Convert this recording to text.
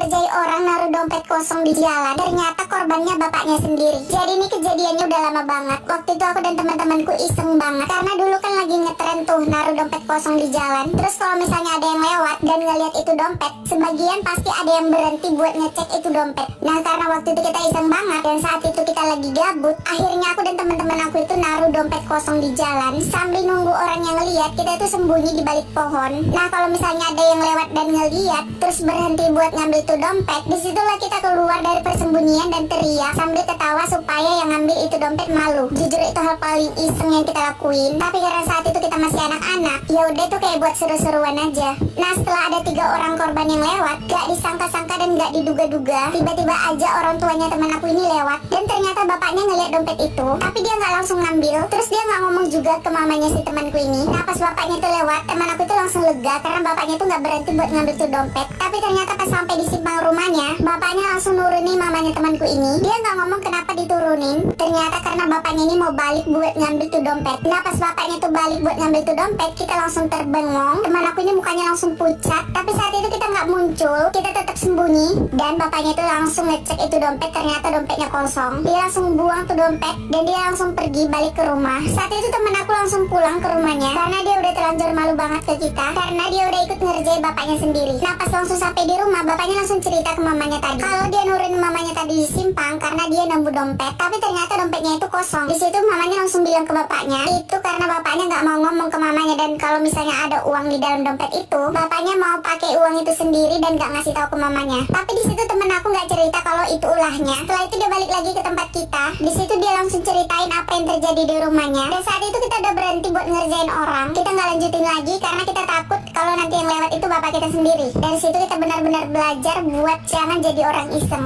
ngerjai orang naruh dompet kosong di jalan. Ternyata korbannya bapaknya sendiri. Jadi ini kejadiannya udah lama banget. Waktu itu aku dan teman-temanku iseng banget, karena dulu kan lagi ngetren tuh naruh dompet kosong di jalan. Terus kalau misalnya ada yang lewat dan ngeliat itu dompet, sebagian pasti ada yang berhenti buat ngecek itu dompet. Nah karena waktu itu kita iseng banget dan saat itu kita lagi gabut, akhirnya aku dan teman-teman aku itu naruh dompet kosong di jalan sambil nunggu orang yang ngeliat. Kita itu sembunyi di balik pohon. Nah kalau misalnya ada yang lewat dan ngeliat terus berhenti buat ngambil itu dompet, disitulah kita keluar dari persembunyian dan teriak sambil ketawa supaya yang ngambil itu dompet malu. Jujur itu hal paling iseng yang kita lakuin, tapi karena saat itu kita masih anak-anak, ya udah tuh kayak buat seru-seruan aja. Nah setelah ada 3 orang korban yang lewat, gak disangka-sangka dan gak diduga-duga, tiba-tiba aja orang tuanya teman aku ini lewat dan ternyata bapaknya ngeliat dompet itu, tapi dia nggak langsung ngambil. Terus dia nggak ngomong juga ke mamanya si temanku ini. Nah pas bapaknya itu lewat, teman aku itu langsung lega karena bapaknya itu nggak berhenti buat ngambil tuh dompet. Tapi ternyata pas sampai di simpang rumahnya, bapaknya langsung nurunin mamanya temanku ini. Dia nggak ngomong kenapa diturunin. Ternyata karena bapaknya ini mau balik buat ngambil tuh dompet. Nah pas bapaknya tuh balik buat ngambil tuh dompet, kita langsung terbengong. Teman aku ini mukanya langsung pucat. Tapi saat itu kita nggak muncul, kita tetap sembunyi. Dan bapaknya itu langsung ngecek itu dompet, ternyata dompetnya kosong. Dia langsung buang tuh dompet dan dia langsung pergi balik ke rumah. Saat itu temen aku langsung pulang ke rumahnya karena dia udah terlanjur malu banget ke kita, karena dia udah ikut ngerjain bapaknya sendiri. Nah pas langsung sampai di rumah, bapaknya langsung cerita ke mamanya tadi kalau dia nurunin mamanya tadi di simpang karena dia nemu dompet, tapi ternyata dompetnya itu kosong. Di situ mamanya langsung bilang ke bapaknya itu karena bapaknya nggak mau ngomong ke mamanya, dan kalau misalnya ada uang di dalam dompet itu, bapaknya mau pakai uang itu sendiri dan nggak ngasih tahu ke mamanya. Tapi di situ temen aku nggak cerita kalau itu ulahnya. Setelah itu dia balik lagi ke tempat kita. Di situ dia langsung ceritain apa yang terjadi di rumahnya. Dan saat itu kita udah berhenti buat ngerjain orang. Kita nggak lanjutin lagi karena kita takut kalau nanti yang lewat itu bapak kita sendiri. Dari situ kita benar-benar belajar buat jangan jadi orang iseng.